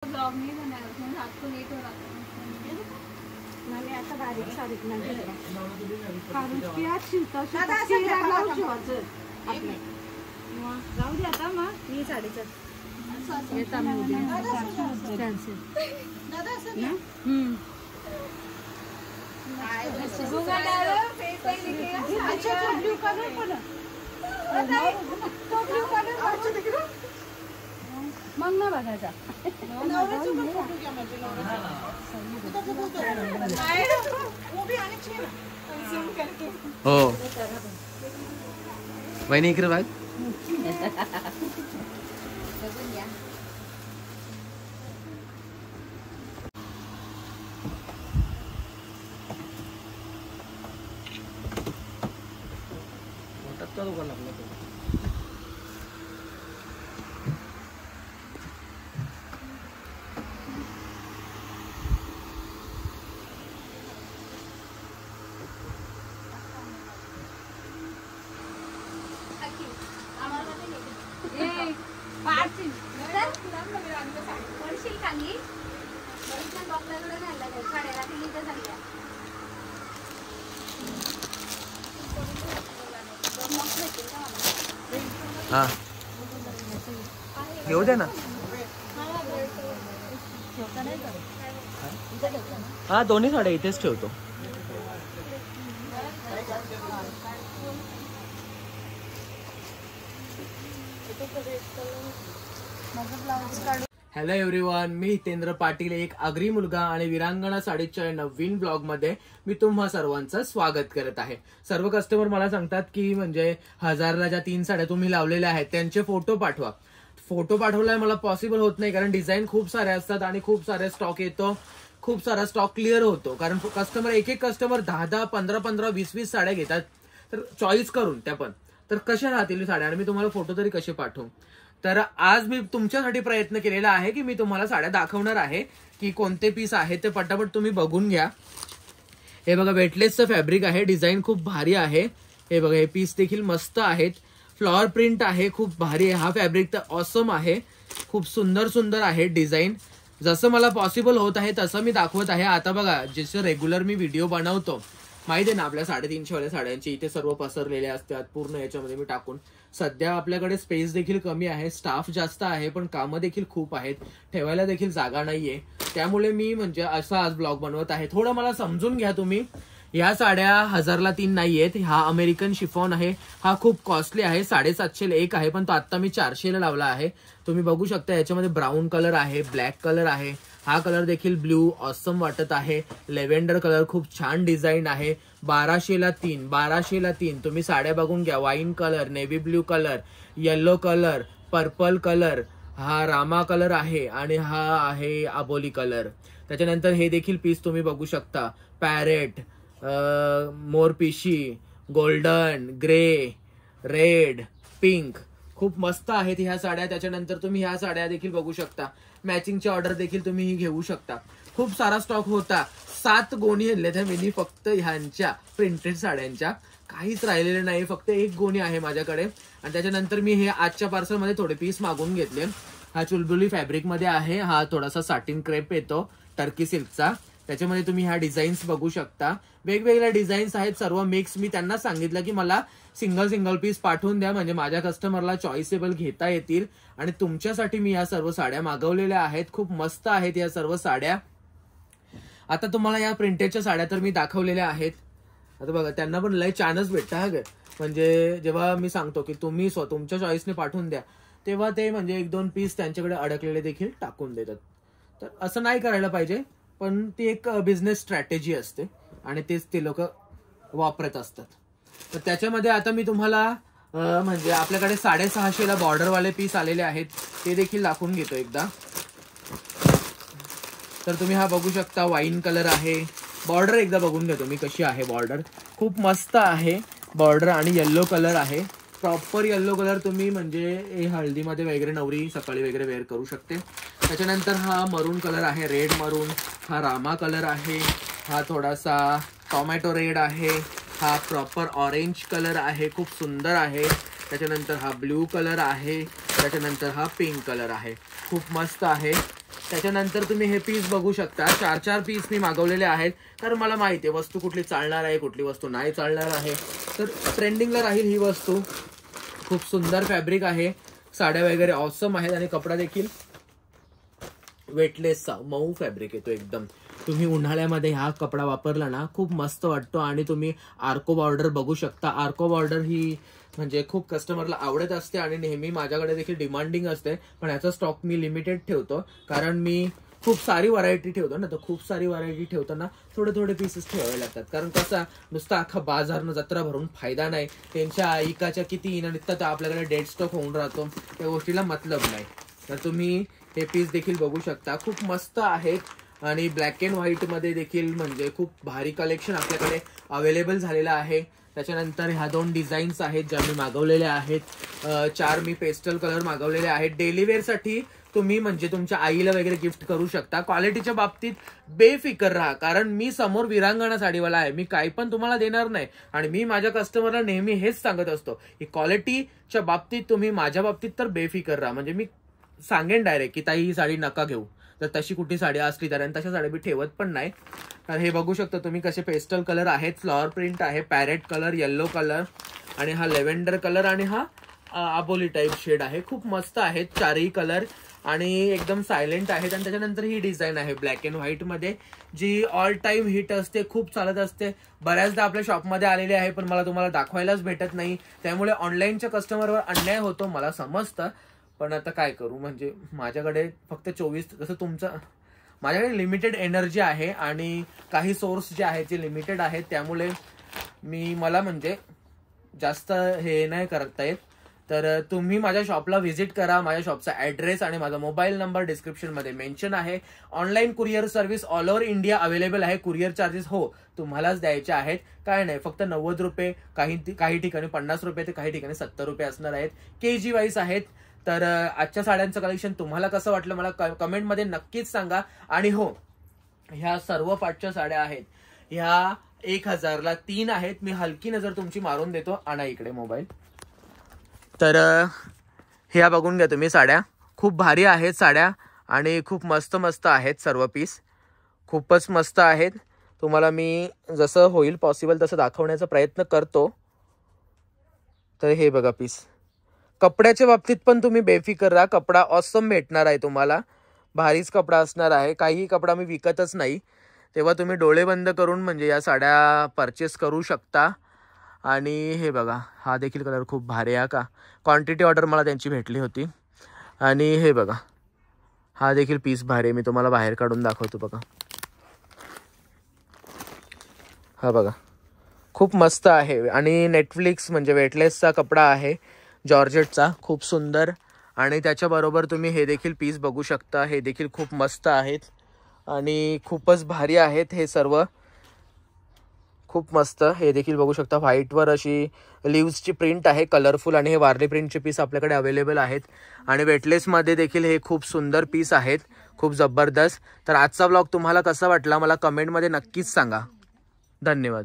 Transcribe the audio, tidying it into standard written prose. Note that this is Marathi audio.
ब्लॉग नहीं बनाया उसने, रात को लेट हो रहा था। मैंने आता बारीक सारीक नाही काढून किया शिवता दादा असं ब्लाऊज शिवायचं आपले जाऊ दे आता मग मी साडीचं येता मी उद्या कॅन्सल दादा असं अच्छा तो ब्लू कलर पण तो ब्लू कलर अच्छा दिख रहा मग ना बघायचा नवऱ्याचं पण फोटो घ्या माझे वो भी आने चाहिए ना झूम करके हो वहिनी इकडे बघ हा घेऊ दे ना हा दोन्ही साड्या इथेच ठेवतो हॅलो एव्हरीवन, मी हितेंद्र पाटील, एक आगरी मुलगा आणि विरांगणा साडीच्या नवीन ब्लॉग मध्ये मी तुम्हा सर्वांचं स्वागत करत आहे. सर्व कस्टमर मला सांगतात की म्हणजे 1000ला ज्या 3 साड्या तुम्ही लावलेल्या आहेत त्यांचे फोटो पाठवा. फोटो पाठवलाय मला पॉसिबल होत नाही कारण डिझाईन खूप सारे असतात आणि खूप सारे स्टॉक येतो, खूप सारा स्टॉक क्लिअर होतो. कारण कस्टमर एक कस्टमर 10, 15, 20 साड्या घेतात, तर चॉईस करून त्या पण तर कशा राहतील साड्या आणि मी तुम्हाला फोटो तरी कसे पाठवू. तर आज मी तुमच्यासाठी प्रयत्न केलेला आहे की मी तुम्हाला साड्या दाखवणार आहे की कोणते पीस आहेत ते पटापट तुम्ही बघून घ्या. हे बघा वेटलेसचं फॅब्रिक आहे, डिझाईन खूप भारी आहे. हे बघा हे पीस देखील मस्त आहेत, फ्लॉवर प्रिंट आहे, खूप भारी आहे. हा फॅब्रिक तर ऑसम आहे, खूप सुंदर सुंदर आहे डिझाईन. जसं मला पॉसिबल होत आहे तसं मी दाखवत आहे. आता बघा जसं रेग्युलर मी व्हिडिओ बनवतो माहिती आहे ना, आपल्या 350 वाल्या साड्यांची इथे सर्व पसरलेल्या असतात पूर्ण याच्यामध्ये मी टाकून. सध्या आपल्याकडे स्पेस देखील कमी आहे, स्टाफ जास्त आहे पण कामं देखील खूप आहेत, ठेवायला देखील जागा नाहीये. त्यामुळे मी म्हणजे असा आज ब्लॉग बनवत आहे. थोडं मला समजून घ्या तुम्ही. या साड्या 1000ला 3 नाहीयेत. हा अमेरिकन शिफॉन आहे, हा खूप कॉस्टली आहे, 750ला 1 आहे, पण तो आता मी 400ला लावला आहे. तुम्ही बघू शकता याच्यामध्ये ब्राऊन कलर आहे, ब्लॅक कलर आहे, हा कलर देखील ब्ल्यू ऑसम वाटत आहे. लेव्हेंडर कलर खूप छान डिझाईन आहे. 1200ला 3 तुम्ही साड्या बघून घ्या. Wine colour, navy blue colour, yellow colour, purple colour, हा रामा कलर आहे आणि हा आहे आबोली कलर. त्याच्यानंतर हे देखील पीस तुम्ही बघू शकता, पॅरेट, मोरपिशी, गोल्डन, ग्रे, रेड, पिंक, खूप मस्त आहेत ह्या साड्या. त्याच्यानंतर तुम्ही ह्या साड्या देखील बघू शकता, मॅचिंगची ऑर्डर देखील तुम्ही घेऊ शकता. खूप सारा स्टॉक होता, 7 गोणी आणल्या त्या मी फक्त ह्यांच्या प्रिंटेड साड्यांच्या, काहीच राहिलेले नाही, फक्त 1 गोणी आहे माझ्याकडे. आणि त्याच्यानंतर मी हे आजच्या पार्सल मध्ये थोडे पीस मागून घेतले. हा चुलबुली फॅब्रिक मध्ये आहे, हा थोडासा साटिन क्रेप येतो टर्की सिल्कचा. त्याच्यामध्ये तुम्ही ह्या डिझाईन्स बघू शकता, वेगवेगळ्या डिझाईन्स आहेत, सर्व मिक्स. मी त्यांना सांगितलं की मला सिंगल पीस पाठवून द्या म्हणजे माझ्या कस्टमरला चॉईसेबल घेता येतील. आणि तुमच्यासाठी मी या सर्व साड्या मागवलेल्या आहेत, खूप मस्त आहेत या सर्व साड्या. आता तुम्हाला या प्रिंटेडच्या साड्या तर मी दाखवलेल्या आहेत. आता बघा त्यांना पण लय छानच भेटतं हा ग, म्हणजे जेव्हा मी सांगतो की तुम्ही तुमच्या चॉईसने पाठवून द्या तेव्हा ते म्हणजे 1-2 पीस त्यांच्याकडे अडकलेले देखील टाकून देतात. तर असं नाही करायला पाहिजे, पण ती एक बिझनेस स्ट्रॅटेजी असते आणि तेच ते लोक वापरत असतात. तर त्याच्यामध्ये आता मी तुम्हाला म्हणजे आपल्याकडे 650ला बॉर्डरवाले पीस आलेले आहेत ते देखील दाखवून घेतो एकदा. तर तुम्ही हा बघू शकता, वाईन कलर आहे. बॉर्डर एकदा बघून घेतो मी कशी आहे बॉर्डर, खूप मस्त आहे बॉर्डर. आणि येल्लो कलर आहे, प्रॉपर येल्लो कलर. तुम्ही म्हणजे हळदीमध्ये वगैरे नवरी सकाळी वगैरे वेअर करू शकते. त्याच्यानंतर हा मरून कलर आहे, रेड मरून. हा रामा कलर आहे, हा थोडासा टोमॅटो रेड आहे, हा प्रॉपर ऑरेंज कलर आहे, खूप सुंदर आहे. त्याच्यानंतर हा ब्ल्यू कलर आहे, त्याच्यानंतर हा पिंक कलर आहे, खूप मस्त आहे. त्याच्यानंतर तुम्ही हे पीस बघू शकता, 4 पीस मी मागवलेले आहेत, कारण मला माहिती आहे वस्तू कुठली चालणार आहे, कुठली वस्तू नाही चालणार आहे. तर ट्रेंडिंगला राहील ही वस्तू. खूप सुंदर फॅब्रिक आहे, साड्या वगैरे ऑसम आहेत आणि कपडा देखील वेटलेसचा मऊ फॅब्रिक येतो एकदम. तुम्ही उन्हाळ्यामध्ये हा कपडा वापरला ना खूप मस्त वाटतो. आणि तुम्ही आर्को बॉर्डर बघू शकता. आर्को बॉर्डर ही म्हणजे खूप कस्टमरला आवडत असते आणि नेहमी माझ्याकडे देखील डिमांडिंग असते, पण याचा स्टॉक मी लिमिटेड ठेवतो, कारण मी खूप सारी व्हरायटी ठेवतो ना. तर खूप सारी व्हरायटी ठेवताना थोडे पीसेस ठेवावे लागतात, कारण कसं नुसतं अख्खा बाजारनं जत्रा भरून फायदा नाही. त्यांच्या ऐकाच्या किती इनानित्ता आपल्याकडे डेड स्टॉक होऊन राहतो, त्या गोष्टीला मतलब नाही. तर तुम्ही हे पीस देखील बघू शकता, खूप मस्त आहेत आणि ब्लॅक अँड व्हाईट मध्ये देखील म्हणजे खूप भारी कलेक्शन आपल्याकडे अवेलेबल झालेलं आहे. त्याच्यानंतर ह्या 2 डिझाईन्स आहेत ज्या मी मागवलेल्या आहेत. 4 मी पेस्टल कलर मागवलेले आहेत. डेली वेअर साठी तुम्ही म्हणजे तुमच्या आईला वगैरे गिफ्ट करू शकता. क्वालिटीच्या बाबतीत बेफिकर राहा, कारण मी समोर विरांगणा साडीवाला आहे, मी काही पण तुम्हाला देणार नाही. आणि मी माझ्या कस्टमरला नेहमी हेच सांगत असतो की क्वालिटीच्या बाबतीत तुम्ही माझ्या बाबतीत तर बेफिकर राहा. म्हणजे मी सांगेन डायरेक्ट की ताई ही साडी नका घेऊ, तर तशी कुठली साडी असली तर, आणि तशा साडी मी ठेवत पण नाही. तर हे बघू शकता तुम्ही कसे पेस्टल कलर आहेत, फ्लॉवर प्रिंट आहे, पॅरेट कलर, येल्लो कलर आणि हा लेव्हेंडर कलर आणि हा आबोली टाईप शेड आहे. खूप मस्त आहेत 4ही कलर आणि एकदम सायलेंट आहेत. आणि त्याच्यानंतर ही डिझाईन आहे ब्लॅक अँड व्हाईट मध्ये, जी ऑल टाइम हिट असते, खूप चालत असते. बऱ्याचदा आपल्या शॉपमध्ये आलेली आहे, पण मला तुम्हाला दाखवायलाच भेटत नाही. त्यामुळे ऑनलाईनच्या कस्टमरवर अन्याय होतो, मला समजतं, पण आता काय करू. म्हणजे माझ्याकडे फक्त 24, जसं तुमचं, माझ्याकडे लिमिटेड एनर्जी आहे आणि काही सोर्स जे आहेत ते लिमिटेड आहेत, त्यामुळे मला म्हणजे जास्त हे नाही करता येत. तर तुम्ही माझ्या शॉपला व्हिजिट करा. माझ्या शॉपचा ॲड्रेस आणि माझा मोबाईल नंबर डिस्क्रिप्शनमध्ये मेन्शन आहे. Online courier service all over India available आहे. कुरिअर चार्जेस हो तुम्हालाच द्यायचे आहेत, काय नाही, फक्त 90 रुपये, काही ठिकाणी 50 रुपये, तर काही ठिकाणी 70 रुपये असणार आहेत. केजी वाईज आहेत. तर आजच्या साड्यांचं कलेक्शन तुम्हाला कसं वाटलं मला कमेंटमध्ये नक्कीच सांगा. आणि हो, ह्या सर्व पाठच्या साड्या आहेत, ह्या 1000ला 3 आहेत. मी हलकी नजर तुमची मारून देतो. आणा इकडे मोबाईल. तर ह्या बघून घ्या तुम्ही साड्या, खूप भारी आहेत साड्या आणि खूप मस्त मस्त आहेत सर्व पीस, खूपच मस्त आहेत. तुम्हाला मी जसं होईल पॉसिबल तसं दाखवण्याचा प्रयत्न करतो. तर हे बघा पीस. कपड्याच्या बाबतीत पण तुम्ही बेफिकर राहा, कपडा ऑसम भेटणार आहे तुम्हाला, भारीच कपडा असणार आहे. काही कपडा मी विकतच नाही, तेव्हा तुम्ही डोळे बंद करून म्हणजे या साड्या परचेस करू शकता. आणि हे बघा, हा देखील कलर खूप भारी आहे का. क्वांटिटी ऑर्डर मला त्यांची भेटली होती. आणि हे बघा, हा देखील पीस भारी आहे. मी तुम्हाला बाहेर काढून दाखवतो बघा. हा बघा, खूप मस्त आहे आणि नेटफ्लिक्स म्हणजे वेटलेसचा कपडा आहे, जॉर्जेटचा, खूप सुंदर. आणि त्याच्याबरोबर तुम्ही हे देखील पीस बघू शकता, हे देखील खूप मस्त आहेत आणि खूपच भारी आहेत. हे सर्व खूप मस्त. हे देखील बघू शकता, व्हाईटवर अशी लिव्सची प्रिंट आहे, कलरफुल, आणि हे वारली प्रिंटचे पीस आपल्याकडे अवेलेबल आहेत. आणि वेटलेसमध्ये देखील हे खूप सुंदर पीस आहेत, खूप जबरदस्त. तर आजचा व्लॉग तुम्हाला कसा वाटला मला कमेंटमध्ये नक्कीच सांगा. धन्यवाद.